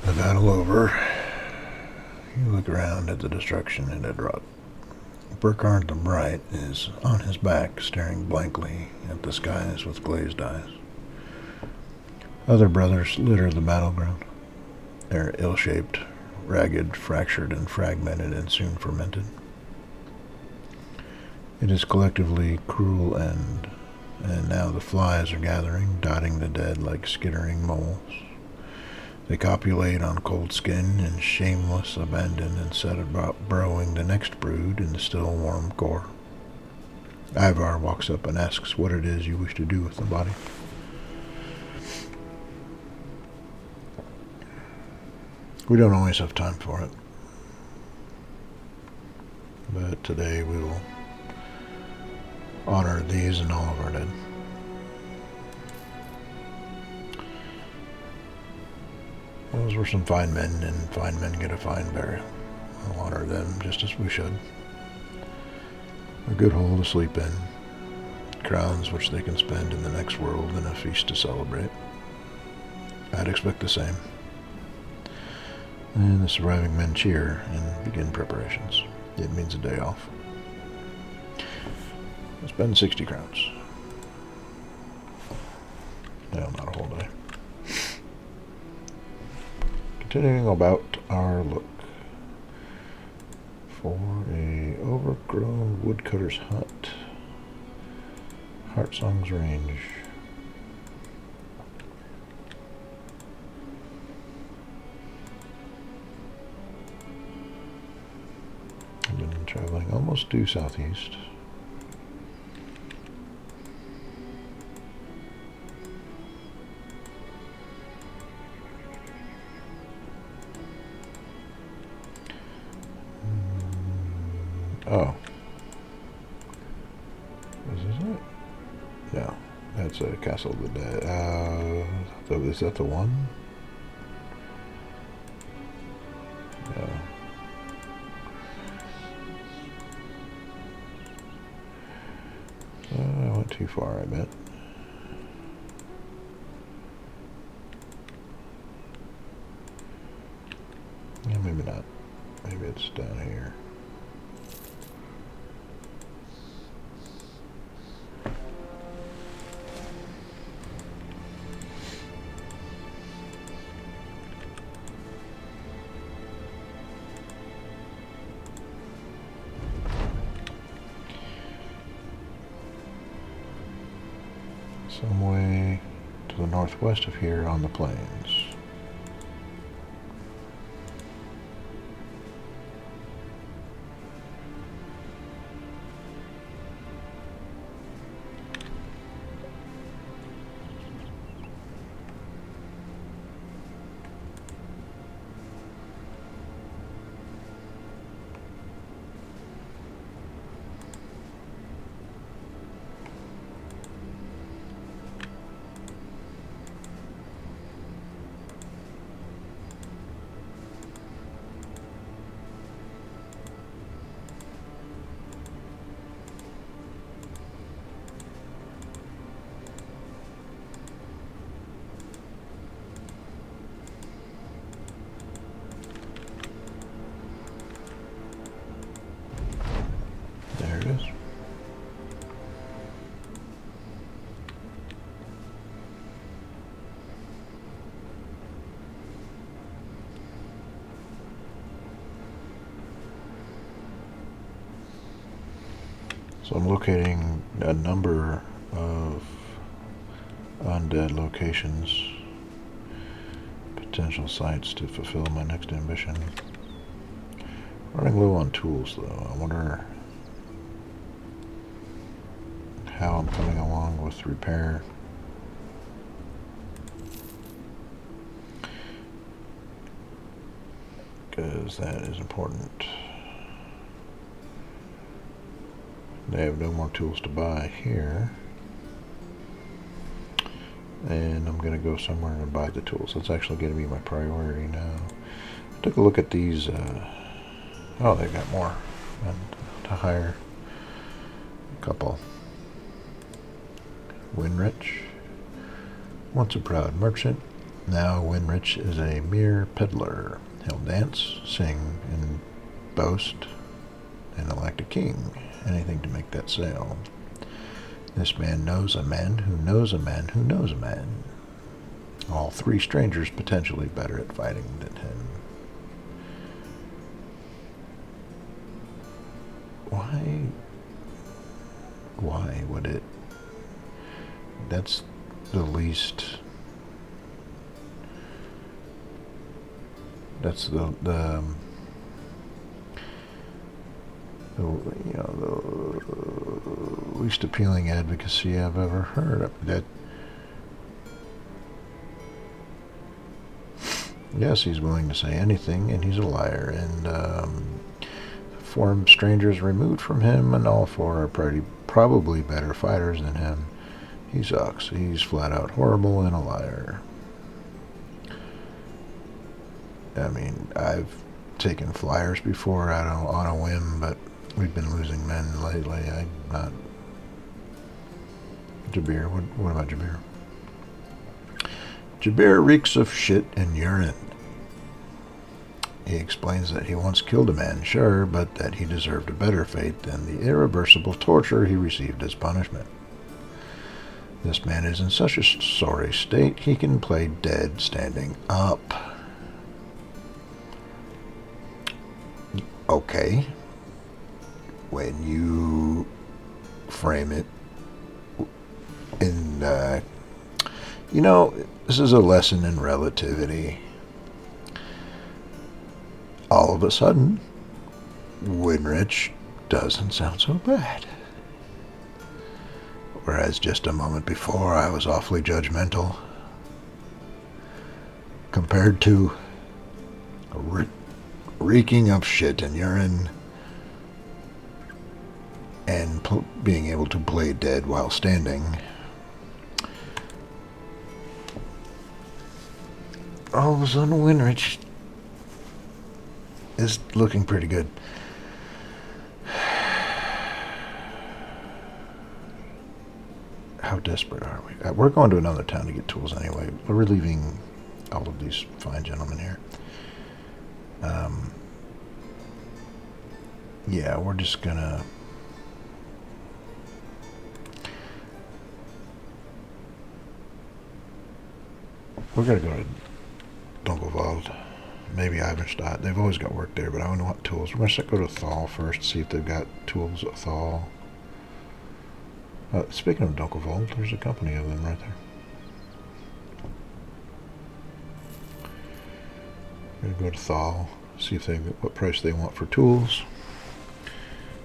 The battle over, you look around at the destruction it had wrought. Burkhard the Bright is on his back, staring blankly at the skies with glazed eyes. Other brothers litter the battleground. They're ill-shaped, ragged, fractured, and fragmented, and soon fermented. It is collectively cruel end, and now the flies are gathering, dotting the dead like skittering moles. They copulate on cold skin in shameless abandon and set about burrowing the next brood in the still warm core. Ivar walks up and asks what it is you wish to do with the body. We don't always have time for it, but today we will honor these and all of our dead. Those were some fine men, and fine men get a fine burial. I'll honor them just as we should. A good hole to sleep in, crowns which they can spend in the next world, and a feast to celebrate. I'd expect the same. And the surviving men cheer and begin preparations. It means a day off. I'll spend 60 crowns. No, not a whole day. Continuing about our look for a overgrown woodcutter's hut. Heartsong's Range. I've been traveling almost due southeast. Oh. Is this it? No. That's a Castle of the Dead. Is that the one? No. I went too far, I bet. Yeah, maybe not. Maybe it's down here. Some way to the northwest of here on the plains. There it is. So I'm locating a number of undead locations, potential sites to fulfill my next ambition. Running low on tools though. I wonder how I'm coming along with repair. Because that is important. They have no more tools to buy here. And I'm going to go somewhere and buy the tools. That's actually going to be my priority now. I took a look at these. Oh, they got more. And to hire a couple. Winrich, once a proud merchant, now Winrich is a mere peddler. He'll dance, sing, and boast, and elect a king. Anything to make that sale. This man knows a man who knows a man who knows a man. All three strangers potentially better at fighting than him. Why would it? That's the least. That's the least appealing advocacy I've ever heard of. That. Yes, he's willing to say anything, and he's a liar. And four strangers removed from him, and all four are probably better fighters than him. He sucks. He's flat out horrible and a liar. I mean, I've taken flyers before on a whim, but we've been losing men lately. I'm not. Jabir, what about Jabir? Jabir reeks of shit and urine. He explains that he once killed a man, sure, but that he deserved a better fate than the irreversible torture he received as punishment. This man is in such a sorry state he can play dead standing up. Okay. When you frame it in, this is a lesson in relativity. All of a sudden, Winrich doesn't sound so bad. Whereas just a moment before I was awfully judgmental. Compared to reeking of shit and urine and being able to play dead while standing. All of a sudden, Winrich is looking pretty good. How desperate are we? We're going to another town to get tools anyway. We're leaving all of these fine gentlemen here. Yeah, we're just gonna... We're gonna go to Dunkelwald. Maybe Ivanstadt. They've always got work there, but I don't know what tools. We're gonna go to Thal first, see if they've got tools at Thal. Speaking of Dunkelwald, there's a company of them right there. We're gonna go to Thal, see if what price they want for tools.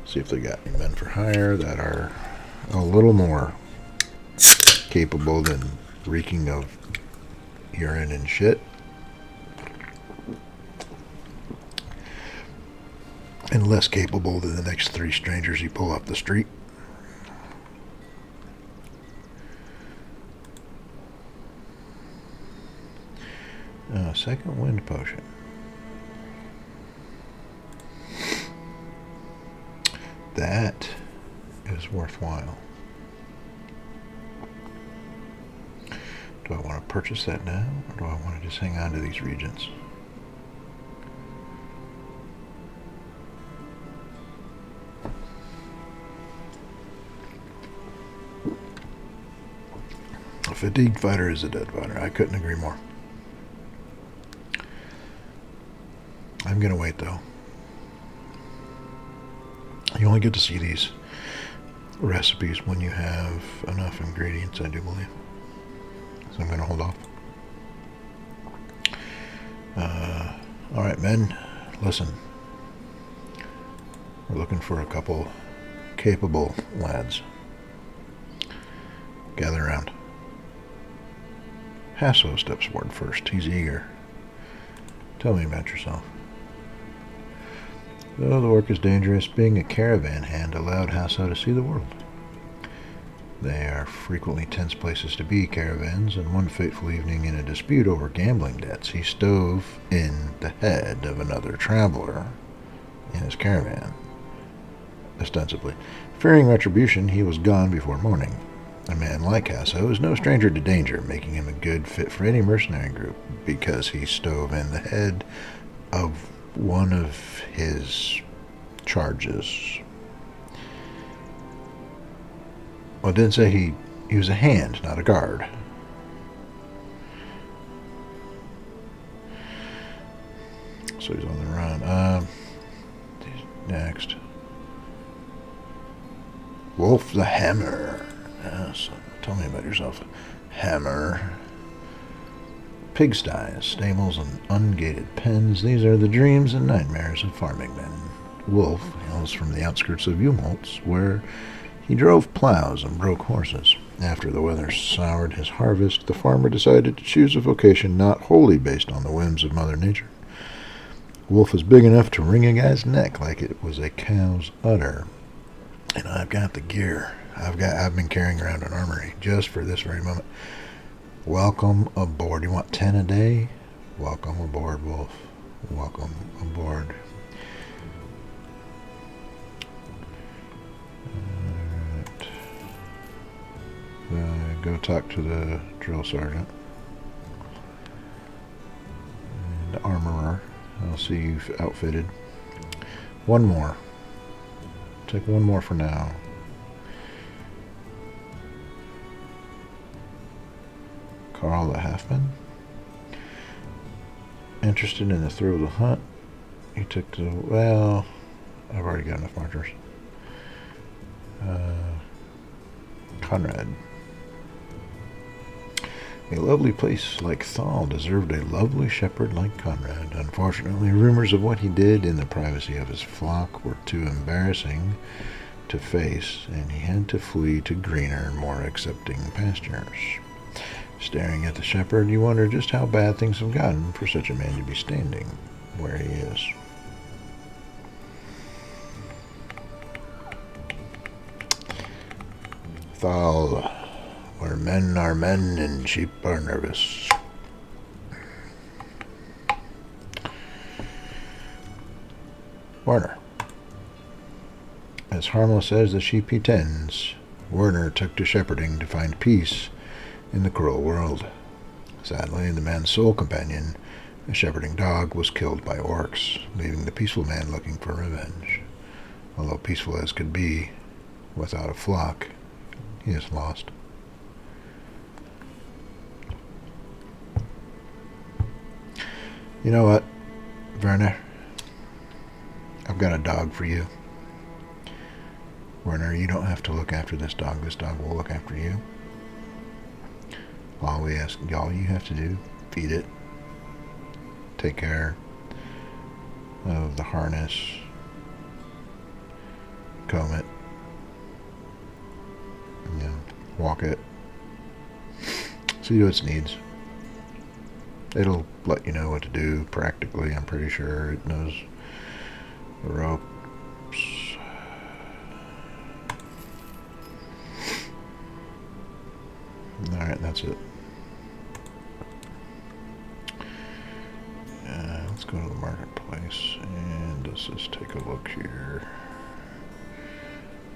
See if they got any men for hire that are a little more capable than reeking of urine and shit. And less capable than the next three strangers you pull off the street. Second wind potion. That is worthwhile. Do I want to purchase that now, or do I want to just hang on to these regions? A fatigued fighter is a dead fighter. I couldn't agree more. I'm going to wait, though. You only get to see these recipes when you have enough ingredients, I do believe. So I'm going to hold off. Alright, men, listen. We're looking for a couple capable lads. Gather around. Hasso steps forward first. He's eager. Tell me about yourself. Though the work is dangerous, being a caravan hand allowed Hasso to see the world. They are frequently tense places to be, caravans, and one fateful evening in a dispute over gambling debts, he stove in the head of another traveler in his caravan, ostensibly. Fearing retribution, he was gone before morning. A man like Hasso is no stranger to danger, making him a good fit for any mercenary group, because he stove in the head of one of his charges. Well, it didn't say he was a hand, not a guard. So he's on the run. Next. Wolf the Hammer. Yes, tell me about yourself. Hammer. Pigsties, stables, and ungated pens. These are the dreams and nightmares of farming men. Wolf hails from the outskirts of Umholtz, where he drove plows and broke horses. After the weather soured his harvest, the farmer decided to choose a vocation not wholly based on the whims of Mother Nature. Wolf is big enough to wring a guy's neck like it was a cow's udder. And I've got the gear. I've been carrying around an armory just for this very moment. Welcome aboard. You want 10 a day? Welcome aboard, Wolf. Welcome aboard. Alright. Go talk to the drill sergeant. And armorer. I'll see you've outfitted. One more. Take one more for now. Carl the Halfman. Interested in the thrill of the hunt. He took the... Well, I've already got enough marchers. Conrad. A lovely place like Thal deserved a lovely shepherd like Conrad. Unfortunately, rumors of what he did in the privacy of his flock were too embarrassing to face, and he had to flee to greener, more accepting pastures. Staring at the shepherd, you wonder just how bad things have gotten for such a man to be standing where he is. Thal, where men are men and sheep are nervous. Werner. As harmless as the sheep he tends, Werner took to shepherding to find peace in the cruel world. Sadly, the man's sole companion, a shepherding dog, was killed by orcs, leaving the peaceful man looking for revenge. Although peaceful as could be, without a flock, he is lost. You know what, Werner? I've got a dog for you. Werner, you don't have to look after this dog. This dog will look after you. All you have to do, feed it, take care of the harness, comb it, walk it, see what its needs. It'll let you know what to do practically. I'm pretty sure it knows the ropes. Alright, that's it. Let's go to the marketplace and let's just take a look here.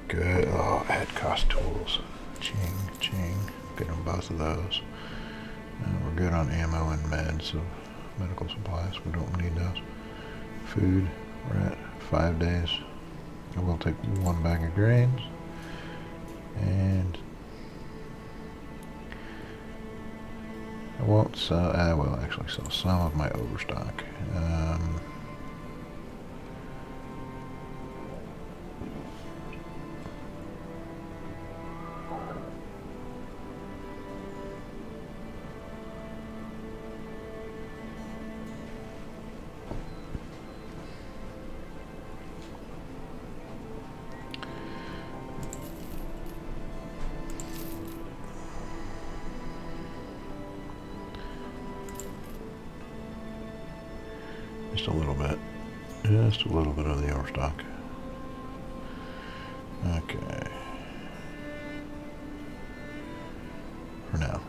Good. Oh, add cost tools. Ching, ching. Get them both of those. We're good on ammo and meds, so medical supplies. We don't need those. Food. We're at 5 days. I will take 1 bag of grains. And I won't sell, I will actually sell some of my overstock. Just a little bit. Just a little bit of the overstock. Okay. For now.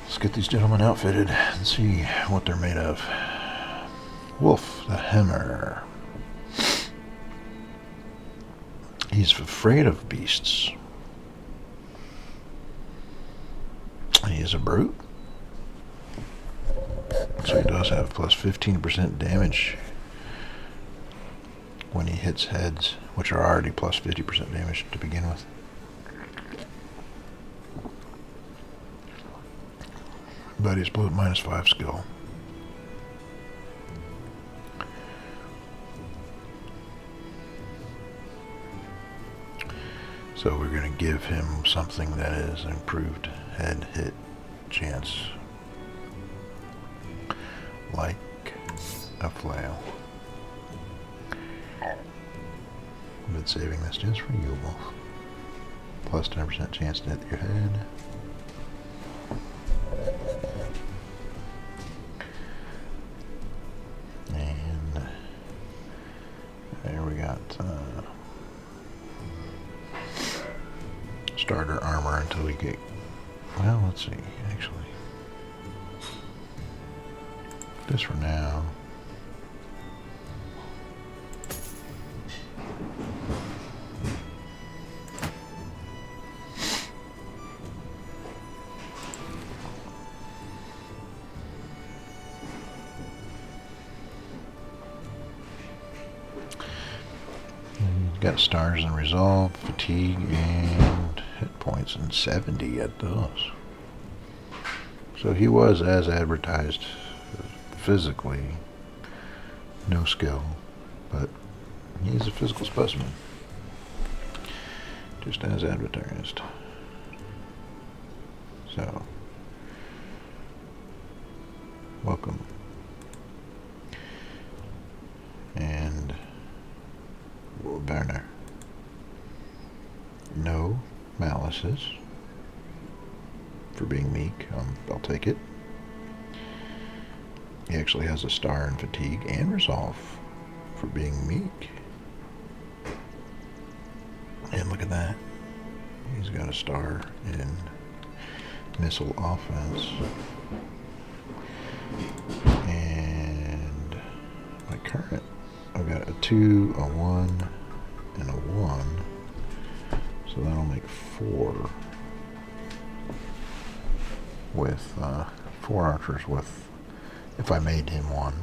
Let's get these gentlemen outfitted and see what they're made of. Wolf the Hammer. He's afraid of beasts. He is a brute. So he does have plus 15% damage when he hits heads, which are already plus 50% damage to begin with. But he's blue at -5 skill. So we're going to give him something that is an improved head hit chance. Like a flail. But saving this just for you, Wolf. Plus 10% chance to hit your head. And there we got starter armor until we get, well, let's see, actually. This for now. Got stars and resolve, fatigue, and hit points, and 70 at those. So he was as advertised physically. No skill, but he's a physical specimen. Just as advertised. So, welcome. And Werner. No malices for being meek. I'll take it. He actually has a star in fatigue and resolve for being meek. And look at that. He's got a star in missile offense. And my current, I've got a 2, a 1, and a 1. So that'll make 4 with 4 archers with, if I made him 1,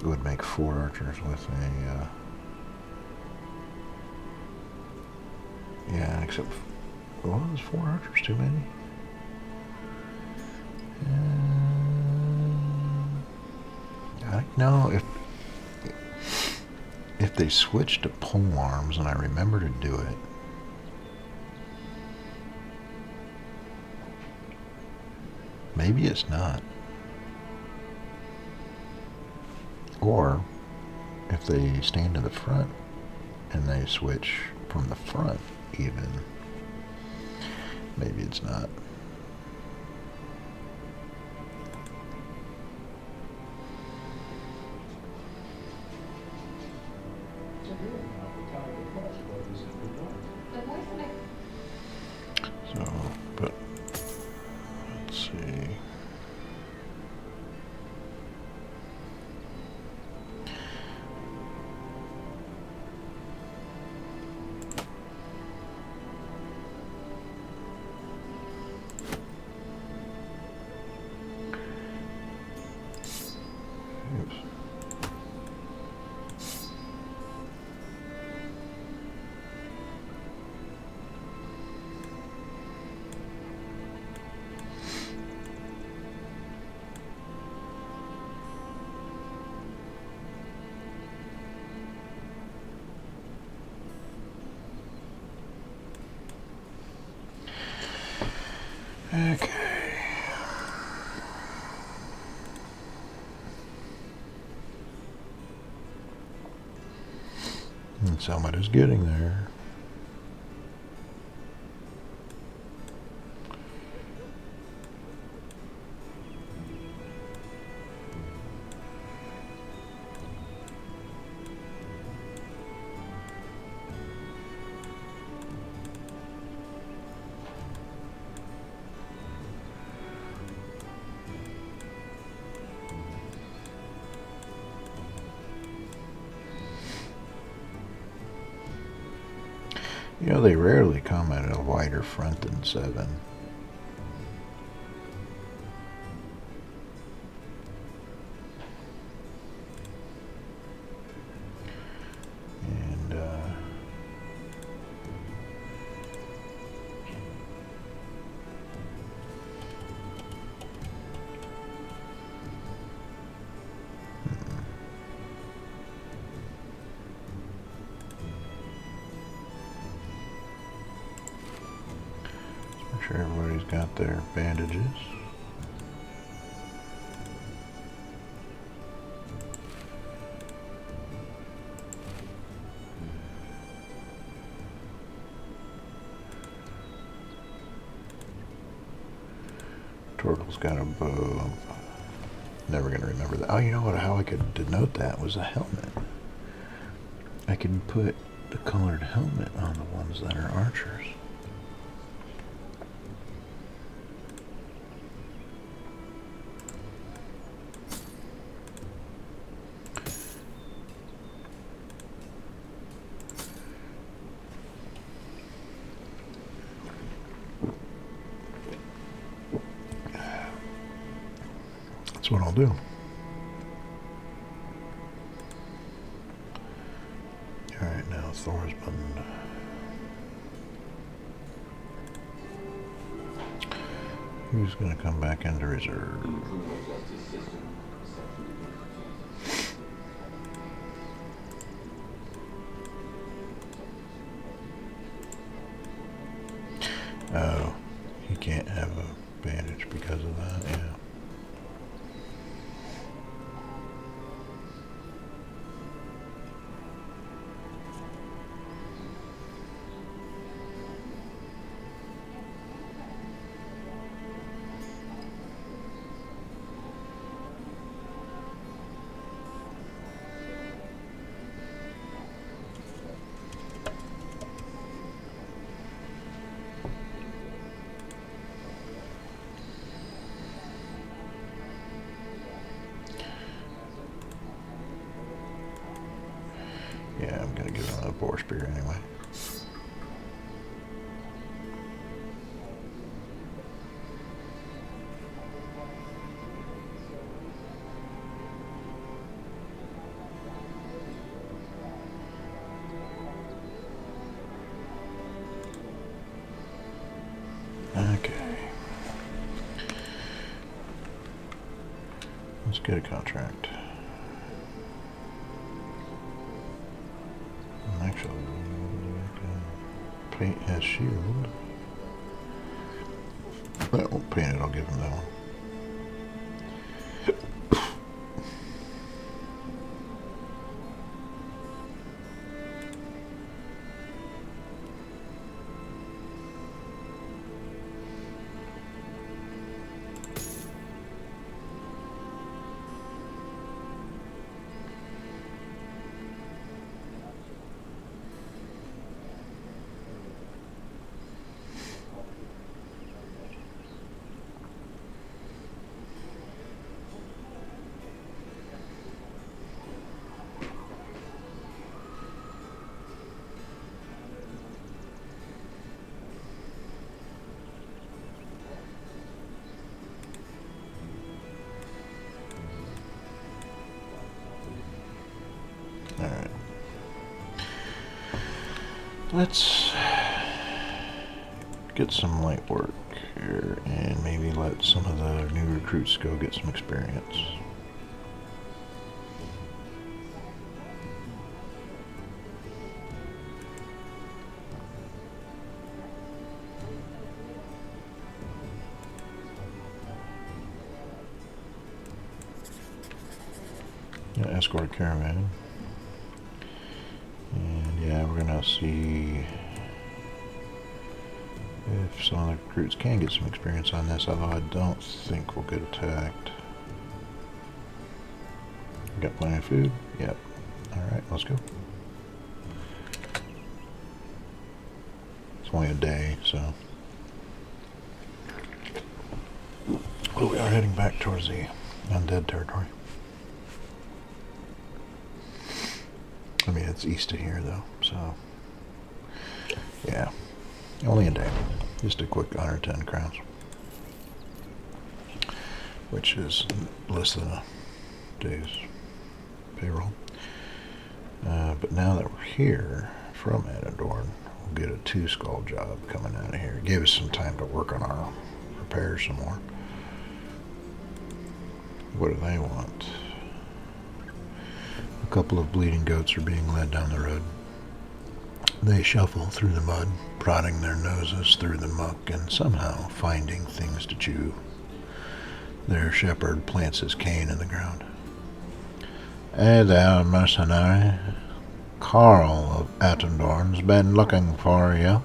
it would make 4 archers with a, yeah, except, well, is 4 archers too many? I don't know if they switch to pole arms and I remember to do it. Maybe it's not. Or if they stand in the front and they switch from the front even, maybe it's not. So, but let's see. Oops. Okay. And somebody's getting there. You know, they rarely come at a wider front than 7. And, make sure everybody's got their bandages. Torgal's got a bow. Never gonna remember that. Oh, you know what? How I could denote that was a helmet. I can put the colored helmet on the ones that are archers. That's what I'll do. Alright, now Thor's button. Who's going to come back into reserve? Oh, he can't have a bandage because of that, yeah. Yeah, I'm going to give him a boar spear anyway. Okay. Let's get a contract. Actually, paint his shield. That won't paint it, I'll give him that one. Alright. Let's get some light work here and maybe let some of the new recruits go get some experience. Yeah, escort caravan. And yeah, we're gonna see if some of the recruits can get some experience on this, although I don't think we'll get attacked. Got plenty of food? Yep. Alright, let's go. It's only a day, so. Well, we are heading back towards the undead territory. I mean, it's east of here, though, so Yeah, only a day. Just a quick 110 crowns, which is less than a day's payroll. But now that we're here from Adendorn, we'll get a 2-skull job coming out of here. Give us some time to work on our repairs some more. What do they want? A couple of bleeding goats are being led down the road. They shuffle through the mud, prodding their noses through the muck and somehow finding things to chew. Their shepherd plants his cane in the ground. Hey there, mercenary. Carl of Attendorn's been looking for you.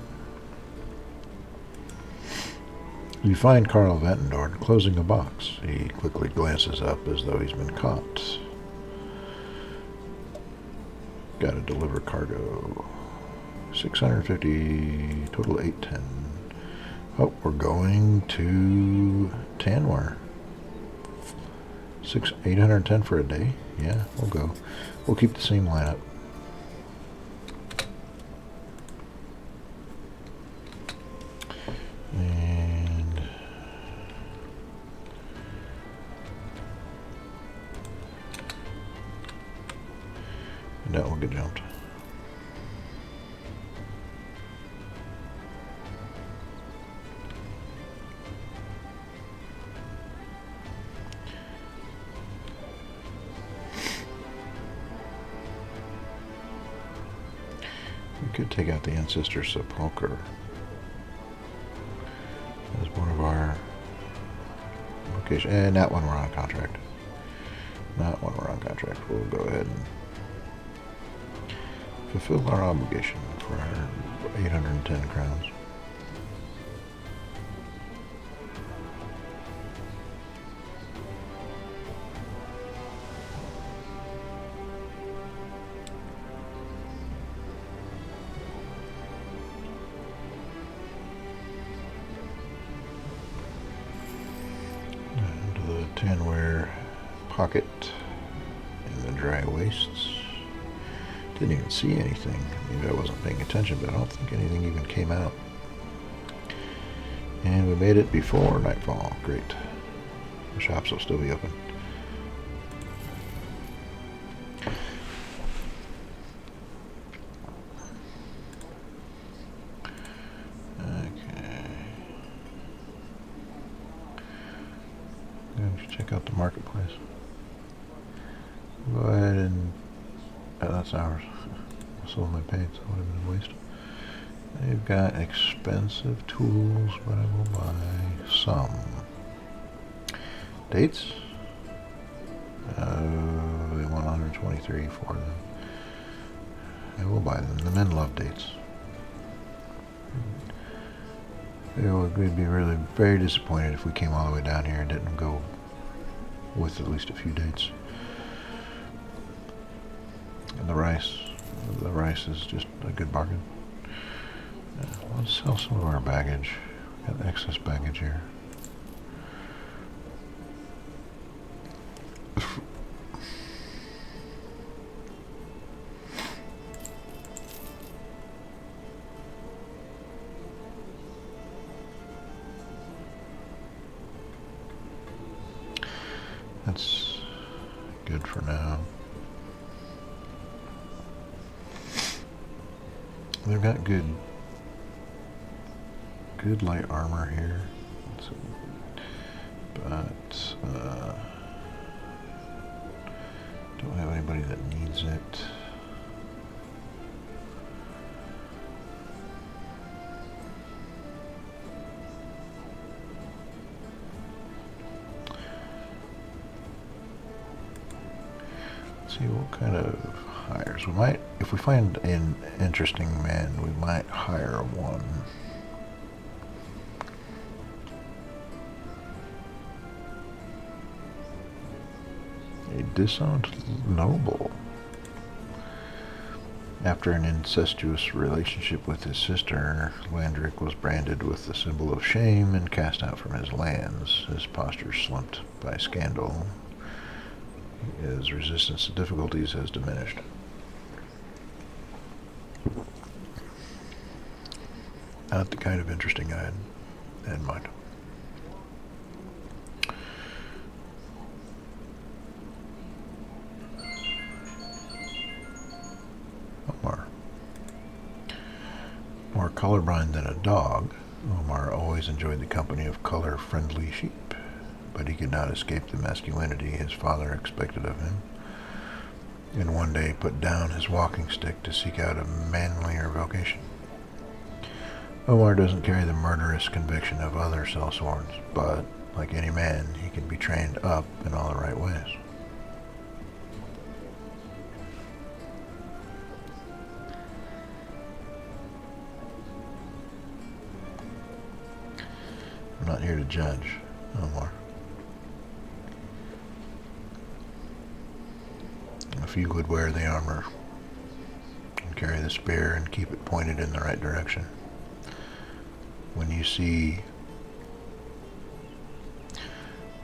You find Carl of Attendorn closing a box. He quickly glances up as though he's been caught. Gotta deliver cargo. 650, total 810. Oh, we're going to Tanwar. 810 for a day. Yeah, we'll go. We'll keep the same lineup. And that will get jumped. We could take out the Ancestor Sepulcher as one of our locations. And that one we're on contract. Not one we're on contract. We'll go ahead and fulfill our obligation for our 810 crowns. Tanware pocket in the dry wastes. Didn't even see anything. Maybe I wasn't paying attention, but I don't think anything even came out. And we made it before nightfall. Great. The shops will still be open. Check out the marketplace. Go ahead and... Oh, that's ours. I sold my paint, so it would have been a waste. They've got expensive tools, but I will buy some. Dates? They want 123 for them. I will buy them. The men love dates. We'd be really very disappointed if we came all the way down here and didn't go with at least a few dates. And the rice is just a good bargain. Let's sell some of our baggage. Got excess baggage here. That's good for now. They've got good light armor here, but don't have anybody that needs it. See what kind of hires we might. If we find an interesting man, we might hire one. A disowned noble. After an incestuous relationship with his sister, Landric was branded with the symbol of shame and cast out from his lands. His posture slumped by scandal. His resistance to difficulties has diminished. Not the kind of interesting I had in mind. Omar. More colorblind than a dog, Omar always enjoyed the company of color-friendly sheep, but he could not escape the masculinity his father expected of him, and one day put down his walking stick to seek out a manlier vocation. Omar doesn't carry the murderous conviction of other sellswords, but, like any man, he can be trained up in all the right ways. I'm not here to judge, Omar. If you would wear the armor and carry the spear and keep it pointed in the right direction, when you see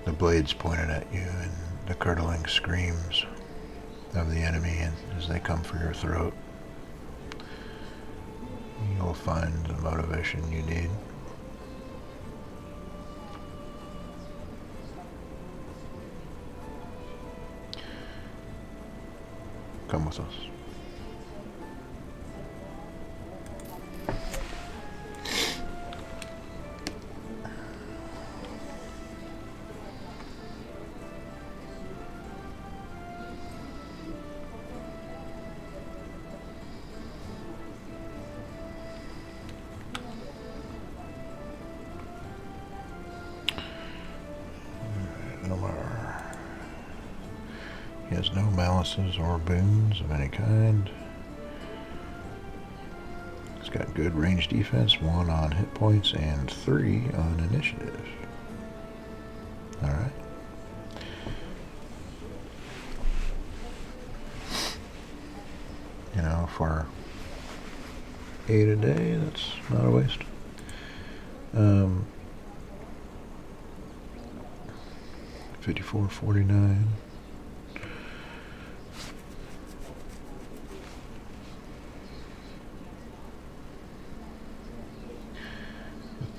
the blades pointed at you and the curdling screams of the enemy as they come for your throat, you'll find the motivation you need. Come with us. He has no malices or boons of any kind. He's got good range defense, 1 on hit points and 3 on initiative. Alright. You know, for 8 a day, that's not a waste. 54.49.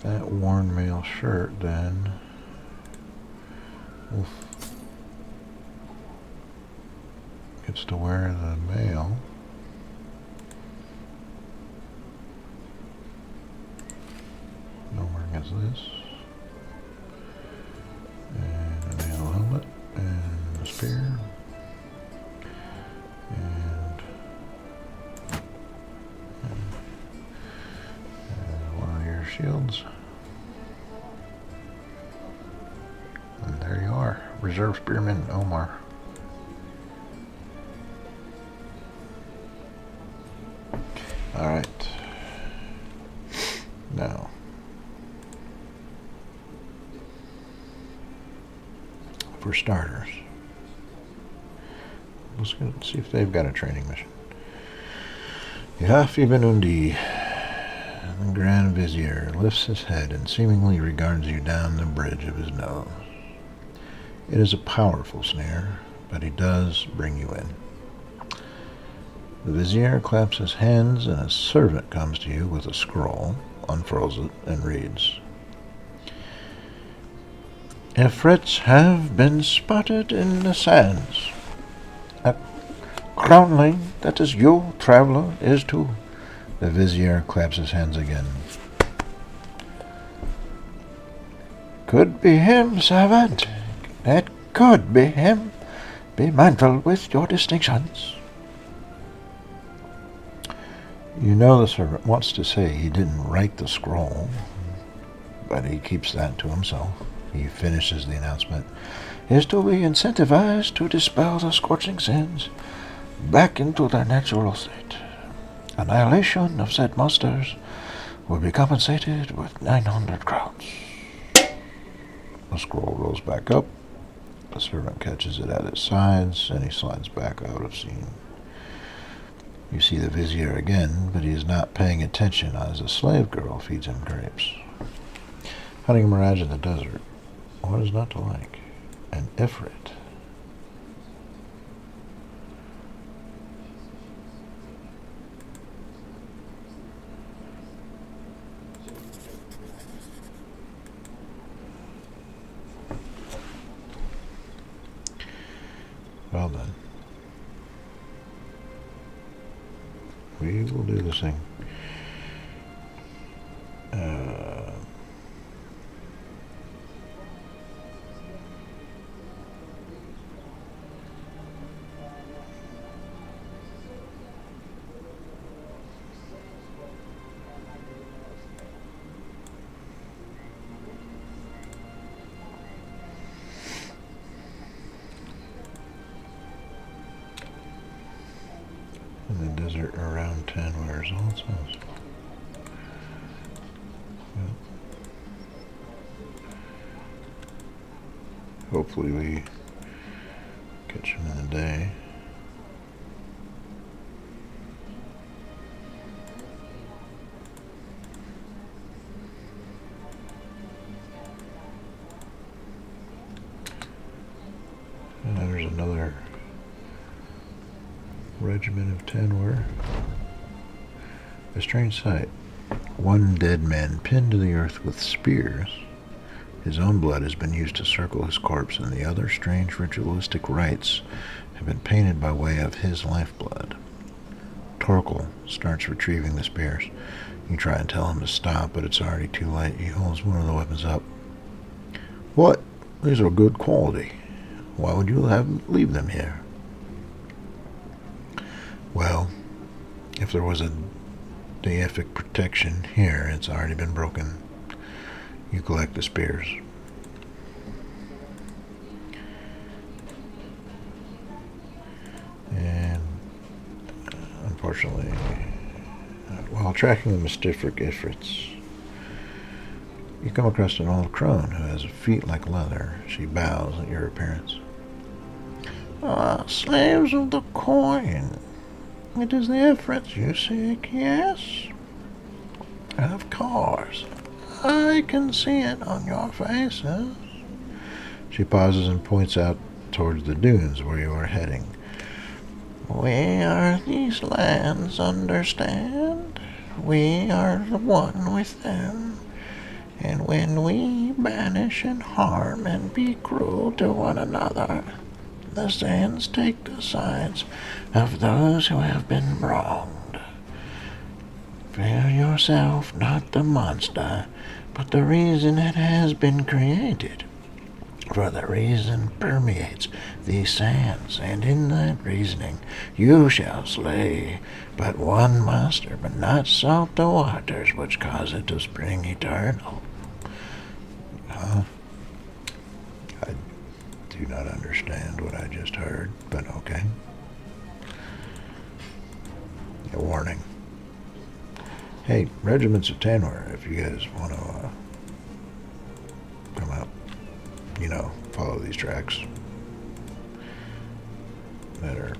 That worn male shirt, then gets to wear the male. Omar gets this, and a male helmet, and a spear, and one of your shields. And there you are, Reserve Spearman Omar. Alright. Now, for starters, let's go see if they've got a training mission. Yahafi Benundi, the Grand Vizier, lifts his head and seemingly regards you down the bridge of his nose. It is a powerful snare, but he does bring you in. The Vizier claps his hands, and a servant comes to you with a scroll, unfurls it, and reads, Ifrits have been spotted in the sands. A crownling that is you, traveler, is too. The Vizier claps his hands again. Could be him, servant. That could be him. Be mindful with your distinctions. You know the servant wants to say he didn't write the scroll, but he keeps that to himself. He finishes the announcement. Is to be incentivized to dispel the scorching sins back into their natural state. Annihilation of said monsters will be compensated with 900 crowns. The scroll rolls back up. The servant catches it at its sides, and he slides back out of scene. You see the Vizier again, but he is not paying attention as a slave girl feeds him grapes. Hunting a mirage in the desert. What is not to like? An Ifrit. Well then, we will do this thing. In the desert around 10, where's all it says? Yep. Hopefully we catch him in the day. And there's another regiment of Tanwar. A strange sight. One dead man pinned to the earth with spears. His own blood has been used to circle his corpse, and the other strange ritualistic rites have been painted by way of his lifeblood. Torkel starts retrieving the spears. You try and tell him to stop, but it's already too late. He holds one of the weapons up. What? These are good quality. Why would you leave them here? Well, if there was a deific protection here, it's already been broken. You collect the spears. And unfortunately, while tracking the mystific Ifrits, you come across an old crone who has feet like leather. She bows at your appearance. Slaves of the coin. It is the Ifrits you seek, yes? Of course. I can see it on your faces. She pauses and points out towards the dunes where you are heading. We are these lands, understand? We are the one with them. And when we banish and harm and be cruel to one another, the sands take the sides of those who have been wronged. Fear yourself, not the monster, but the reason it has been created. For the reason permeates these sands, and in that reasoning you shall slay but one monster, but not salt the waters which cause it to spring eternal. I do not understand what I just heard, but okay. A warning. Hey, regiments of Tanwar, if you guys want to come out, follow these tracks that are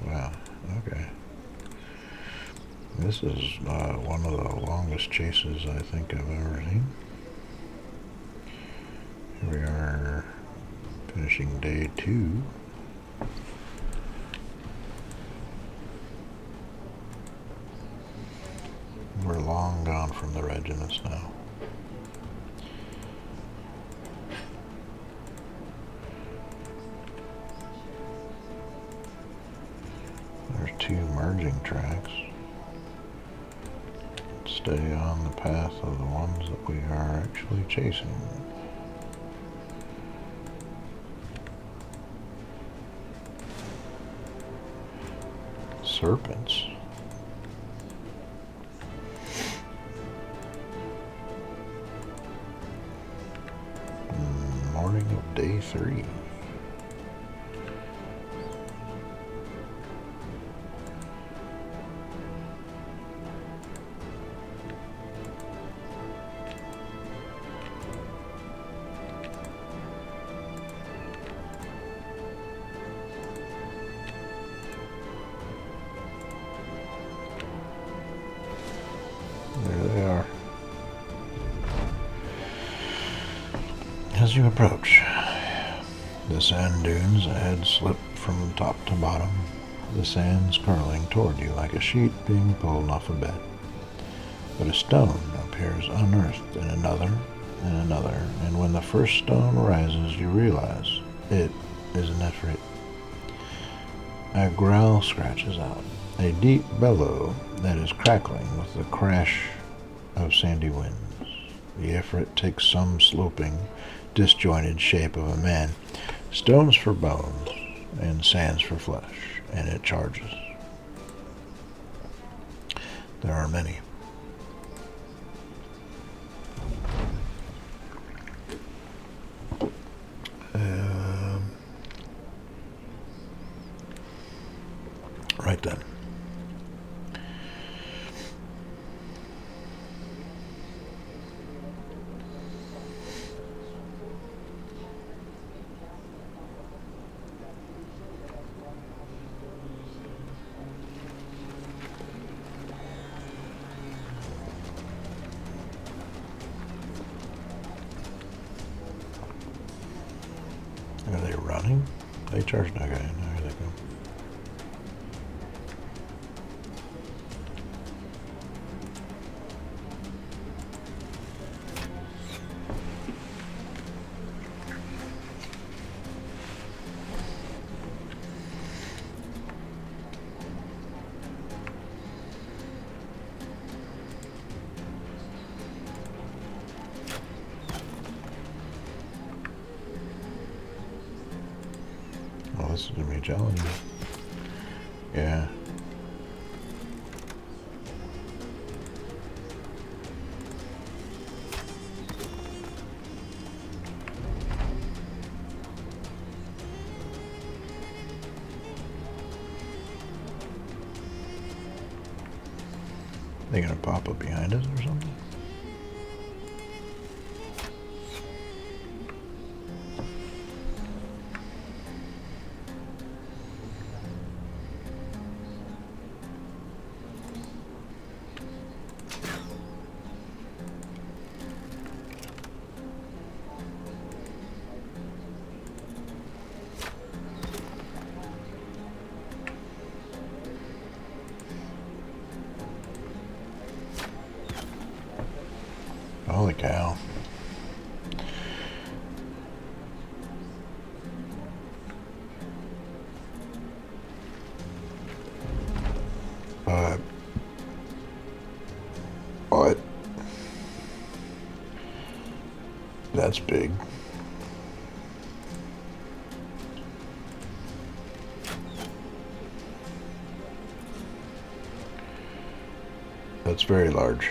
wow, okay. This is one of the longest chases I think I've ever seen. Here we are, finishing day 2. We're long gone from the regiments now. There's 2 merging tracks. Stay on the path of the ones that we are actually chasing. Serpents. Morning of day 3. As you approach, the sand dunes ahead slip from top to bottom, the sands curling toward you like a sheet being pulled off a bed. But a stone appears unearthed in another and another, and when the first stone rises, you realize it is an Efreet. A growl scratches out, a deep bellow that is crackling with the crash of sandy winds. The Efreet takes some sloping, disjointed shape of a man, stones for bones and sands for flesh, and it charges. There are many. Right then. Are they running? They charged that guy. Now here they go. Oh, this is gonna be challenging. Yeah. They gonna pop up behind us or something? Holy cow. What? That's big. That's very large.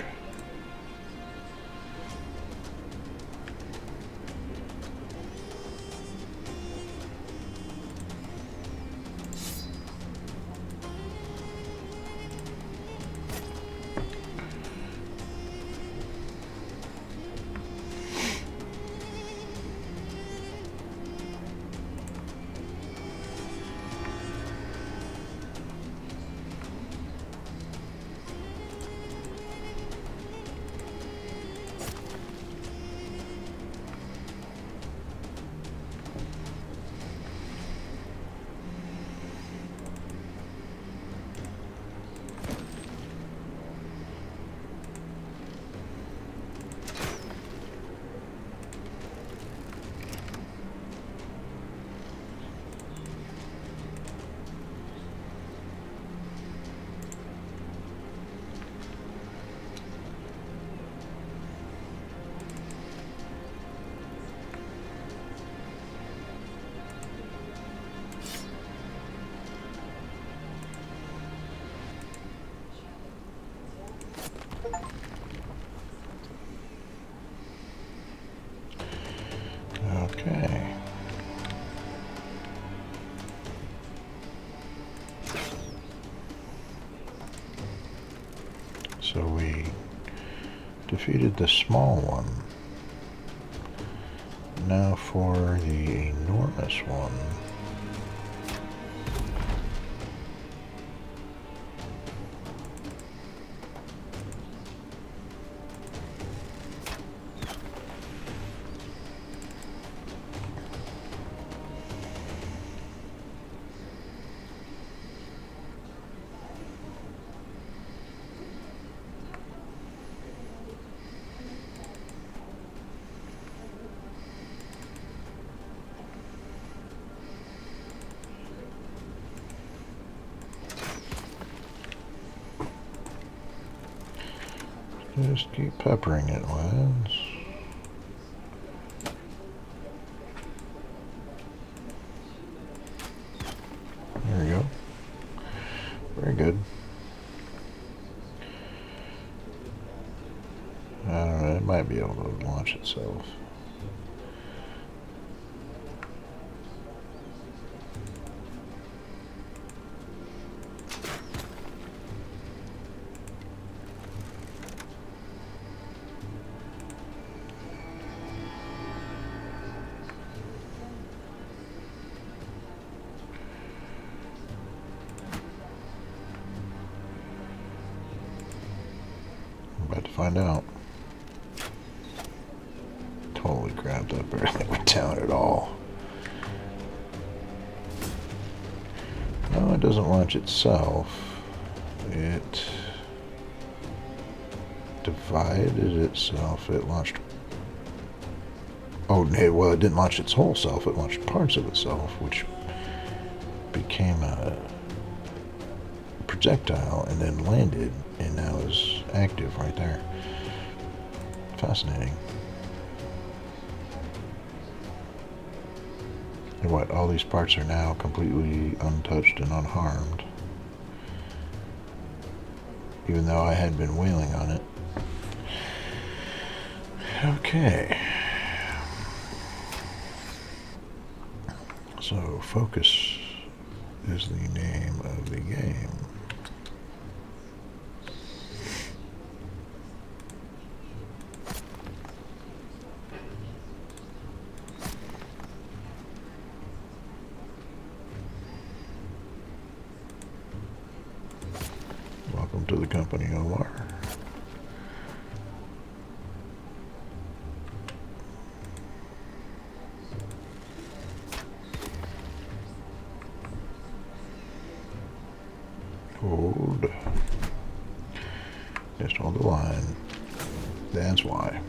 Okay. So we defeated the small one. Now for the enormous one. Just keep peppering it, lads. There we go. Very good. I don't know, it might be able to launch itself. I'm about to find out. Holy crap, that barely went down at all. No, it doesn't launch itself. It divided itself. It launched... Oh, well, it didn't launch its whole self. It launched parts of itself, which became a projectile and then landed and now is active right there. Fascinating. And what, all these parts are now completely untouched and unharmed. Even though I had been wailing on it. Okay. So, Focus is the name of the game. Welcome to the company, Omar. Hold. Just hold the line. That's why.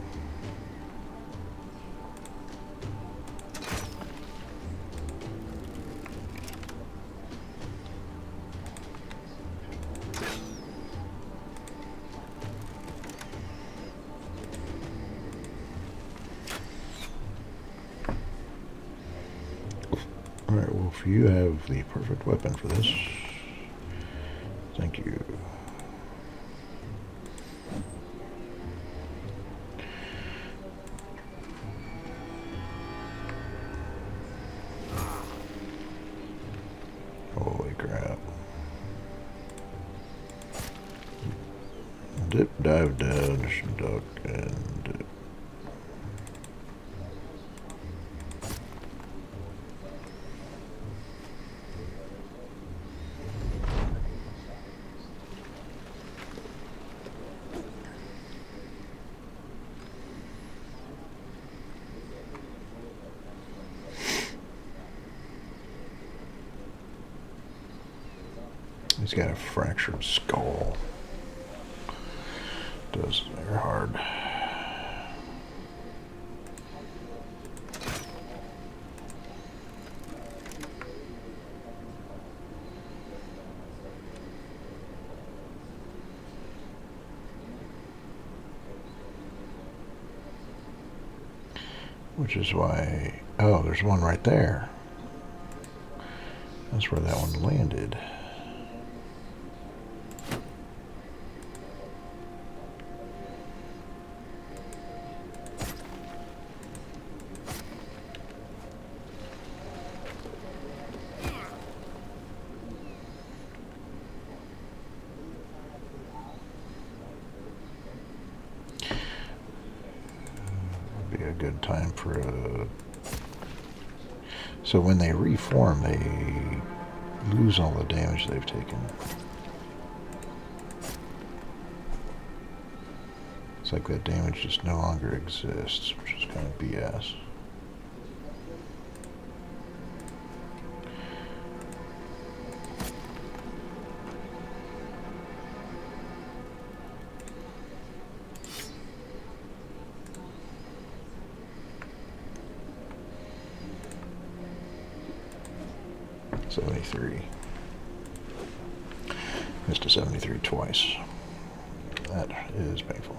Alright, Wolf, you have the perfect weapon for this. Thank you. Holy crap. Dip, dive, dash, duck, and dip. He's got a fractured skull. Does very hard. Which is why... Oh, there's one right there. That's where that one landed. Be a good time for a... So when they reform, they lose all the damage they've taken. It's like that damage just no longer exists, which is kind of BS. .73. Missed a .73 twice. That is painful.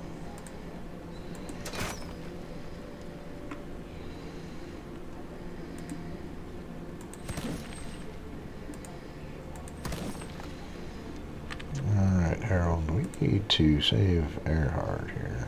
need to save Earhart here.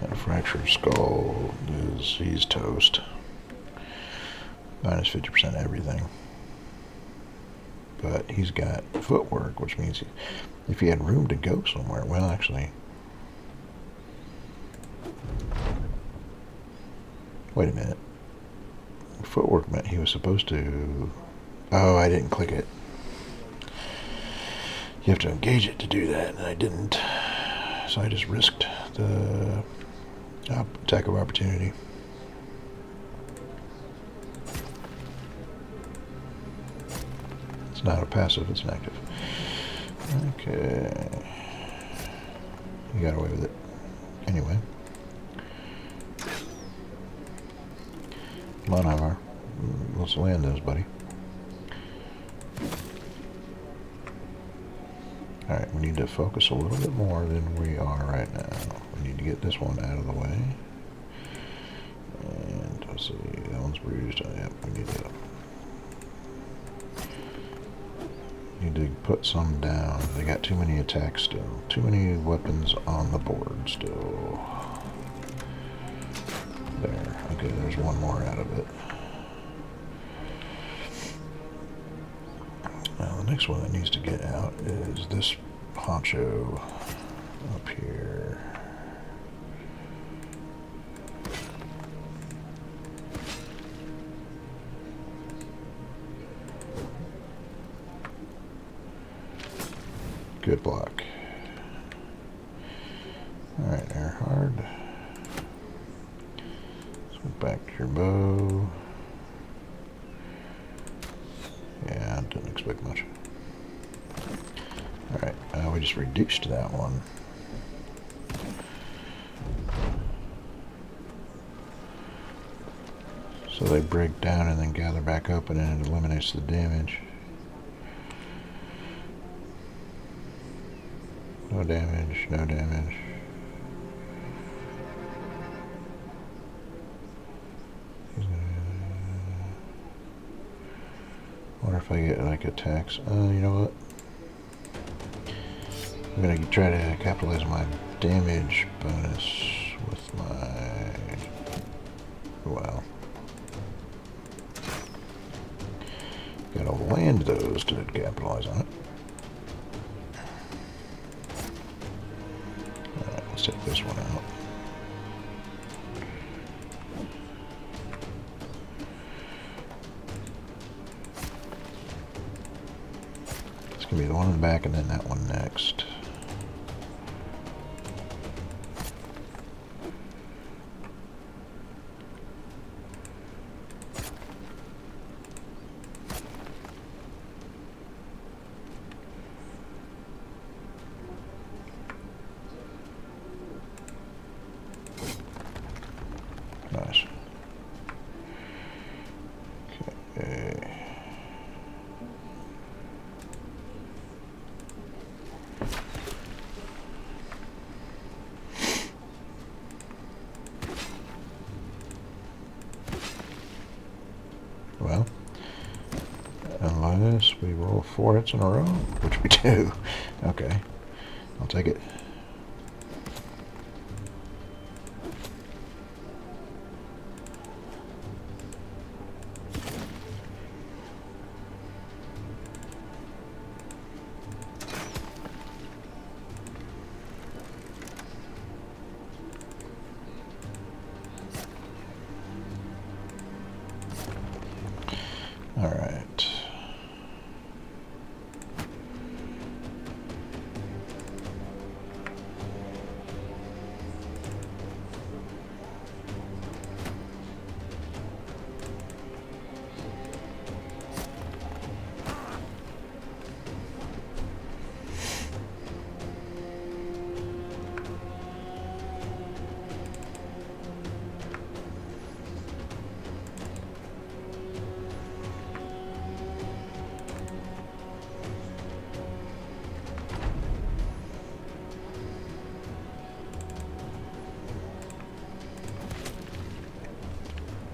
And a fractured skull he's toast. Minus 50% everything. But he's got footwork, which means if he had room to go somewhere, well, actually, wait a minute. Footwork meant he was supposed to, oh, I didn't click it. You have to engage it to do that, and I didn't. So I just risked the attack of opportunity. It's not a passive, it's an active. Okay. You got away with it. Anyway. Come on, Ivar. Let's land those, buddy. Alright, we need to focus a little bit more than we are right now. We need to get this one out of the way. And let's see, that one's bruised. Oh, yeah, we need to put some down. They got too many attacks still. Too many weapons on the board still. There. Okay, there's one more out of it. Now the next one that needs to get out is this honcho up here. Good block. Alright, Earhart. Let's go back to your bow. Yeah, I didn't expect much. Alright, we just reduced that one. So they break down and then gather back up, and then it eliminates the damage. No damage, no damage. Wonder if I get like attacks. You know what? I'm gonna try to capitalize my damage bonus with my, well, gotta land those to capitalize on it. Alright, let's take this one out. It's gonna be the one in the back and then that one next. Nice. Okay. Well, unless we roll 4 hits in a row, which we do. Okay, I'll take it. All right.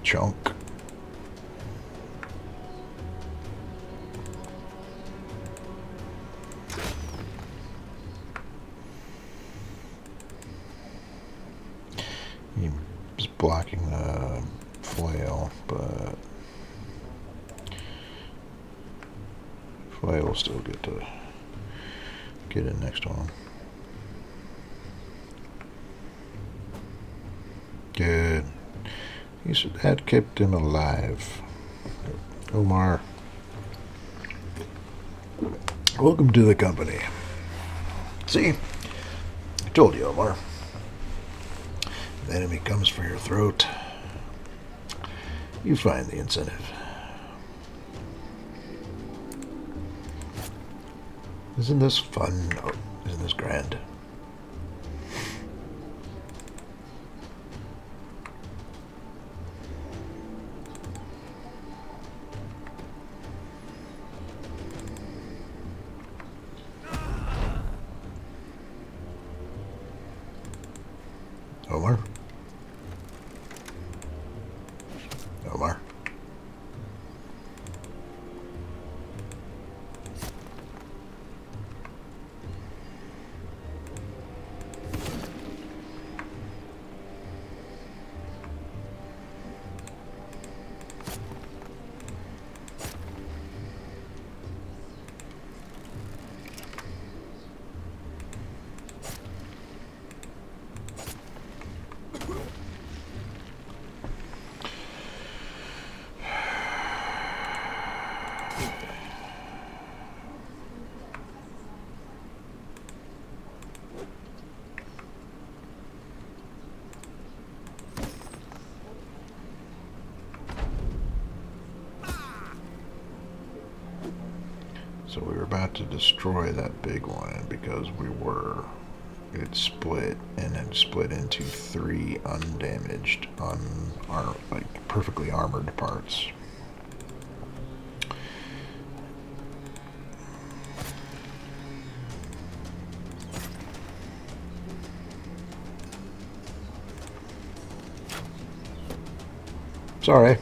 chunk. He's blocking the flail, but flail will still get in next to him. Good. That kept him alive. Omar, welcome to the company. See, I told you, Omar. If the enemy comes for your throat, you find the incentive. Isn't this fun? Oh, isn't this grand? Omar? Omar? So we were about to destroy that big one because it split and then split into 3 undamaged, like perfectly armored parts. Sorry.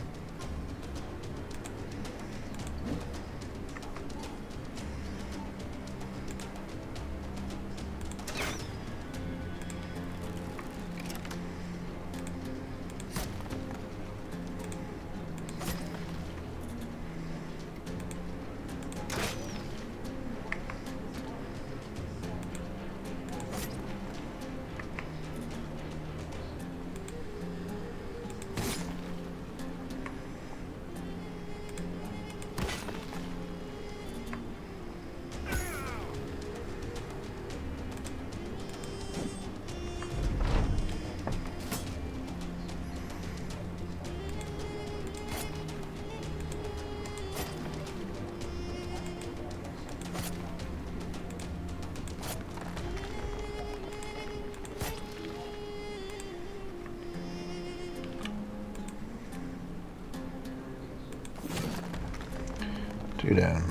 Two down.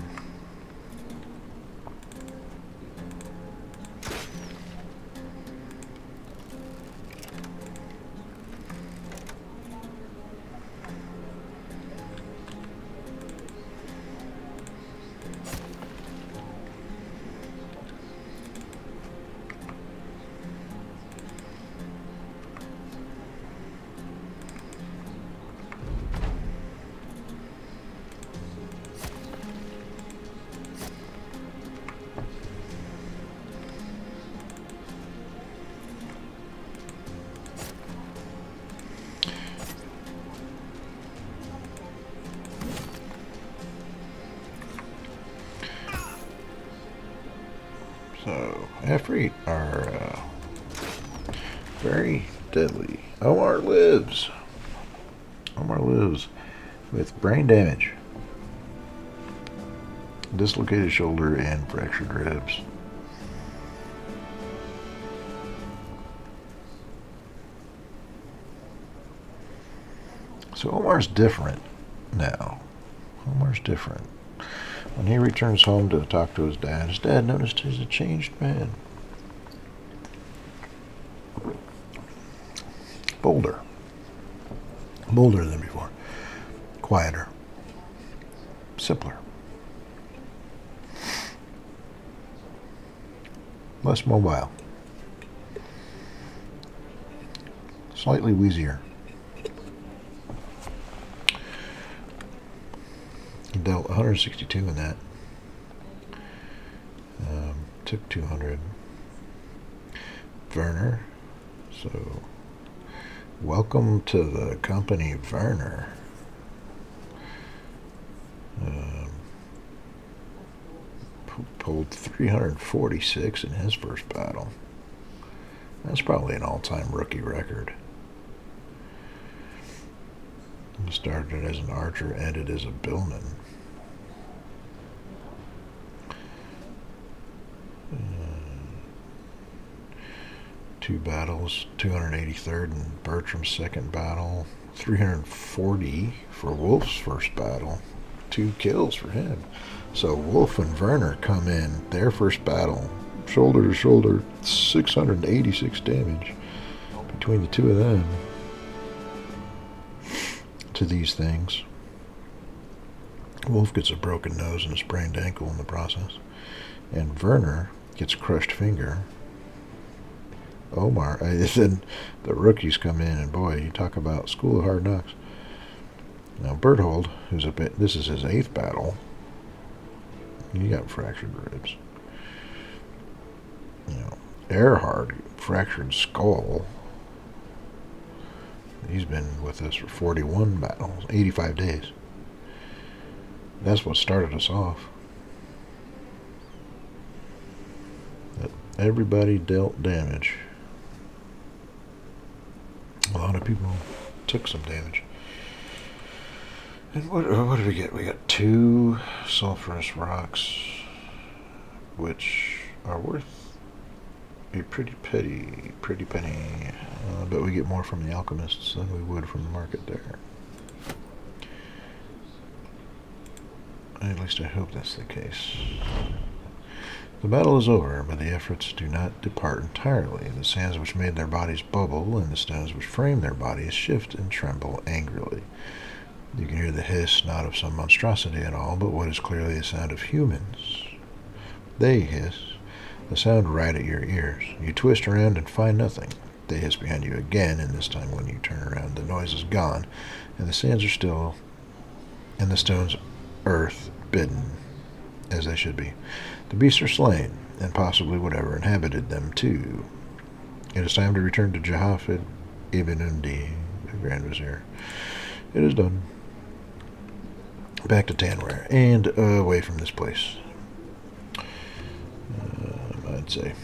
So, Efreet are very deadly. Omar lives. Omar lives with brain damage, dislocated shoulder, and fractured ribs. So Omar's different now. Omar's different. When he returns home to talk to his dad noticed he's a changed man. Bolder. Bolder than before. Quieter. Simpler. Less mobile. Slightly wheezier. He dealt 162 in that. Took 200. Werner. So, welcome to the company, Werner. Pulled 346 in his first battle. That's probably an all-time rookie record. He started as an archer, ended as a billman. Two battles, 283rd in Bertram's second battle, 340 for Wolf's first battle, 2 kills for him. So Wolf and Werner come in their first battle, shoulder to shoulder, 686 damage between the two of them to these things. Wolf gets a broken nose and a sprained ankle in the process, and Werner gets a crushed finger. Omar, then the rookies come in, and boy, you talk about school of hard knocks. Now Berthold, this is his 8th battle. He got fractured ribs. Erhard, fractured skull. He's been with us for 41 battles, 85 days. That's what started us off. Everybody dealt damage. A lot of people took some damage. And what did we get? We got 2 sulfurous rocks, which are worth a pretty penny. But we get more from the alchemists than we would from the market there. At least I hope that's the case. The battle is over, but the efforts do not depart entirely. The sands which made their bodies bubble and the stones which framed their bodies shift and tremble angrily. You can hear the hiss, not of some monstrosity at all, but what is clearly the sound of humans. They hiss, the sound right at your ears. You twist around and find nothing. They hiss behind you again, and this time when you turn around, the noise is gone, and the sands are still, and the stones earth bidden, as they should be. The beasts are slain, and possibly whatever inhabited them too. It is time to return to Jahafid ibn Undi, the Grand Vizier. It is done. Back to Tanware, and away from this place. I'd say.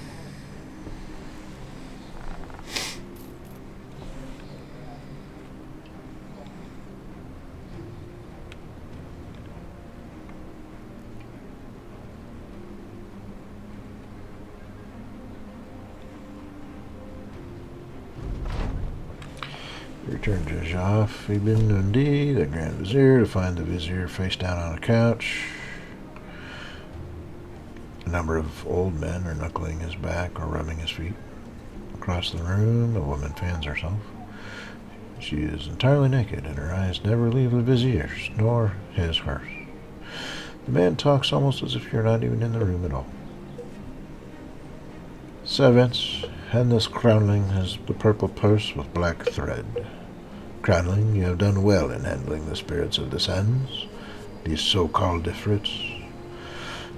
Return to Jaf ibn Undi, the Grand Vizier, to find the Vizier face down on a couch. A number of old men are knuckling his back or rubbing his feet. Across the room, a woman fans herself. She is entirely naked, and her eyes never leave the Vizier's, nor hers. The man talks almost as if you're not even in the room at all. Servants, hand this Crownling the purple purse with black thread. Crownling, you have done well in handling the spirits of the sands, these so-called ifrits.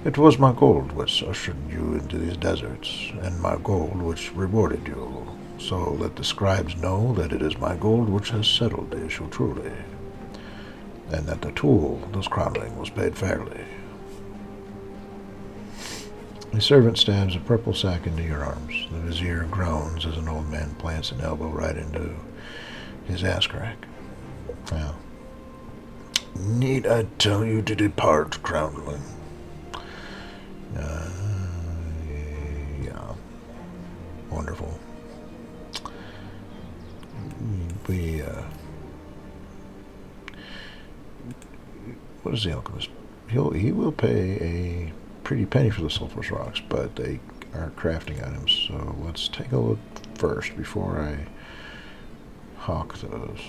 It was my gold which ushered you into these deserts, and my gold which rewarded you. So let the scribes know that it is my gold which has settled the issue truly, and that the tool, this Crownling, was paid fairly. A servant stabs a purple sack into your arms. The Vizier groans as an old man plants an elbow right into his ass crack. Now, need I tell you to depart, Crownling? Yeah. Wonderful. What is the alchemist? He will pay a pretty penny for the sulfurous rocks, but they are crafting items, so let's take a look first before I hawk those.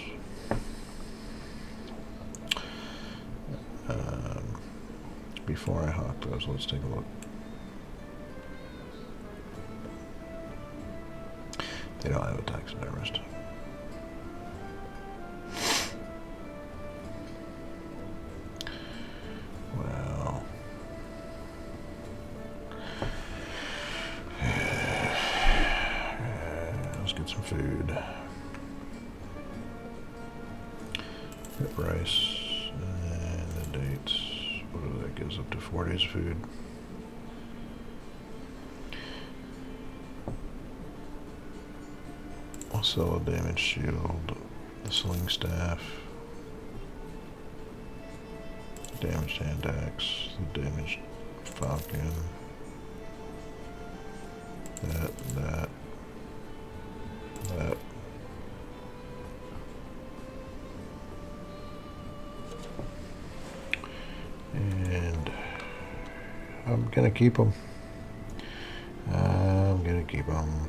before I hawk those, let's take a look. They don't have a taxidermist. Well, let's get some food. Get rice and the dates. What do that gives up to 4 days of food. I'll sell a damaged shield, the sling staff, damaged hand axe, the damaged falcon, that. And I'm gonna keep them. I'm gonna keep them.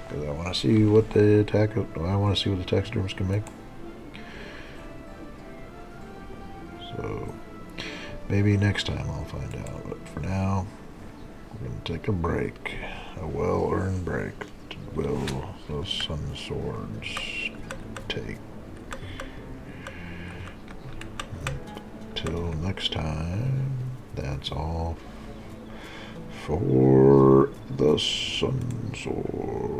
Because I want to see what the taxidermists can make. So maybe next time I'll find out. But for now, we're going to take a break. A well-earned break. Will those sun swords take? Until next time, that's all for the sun swords.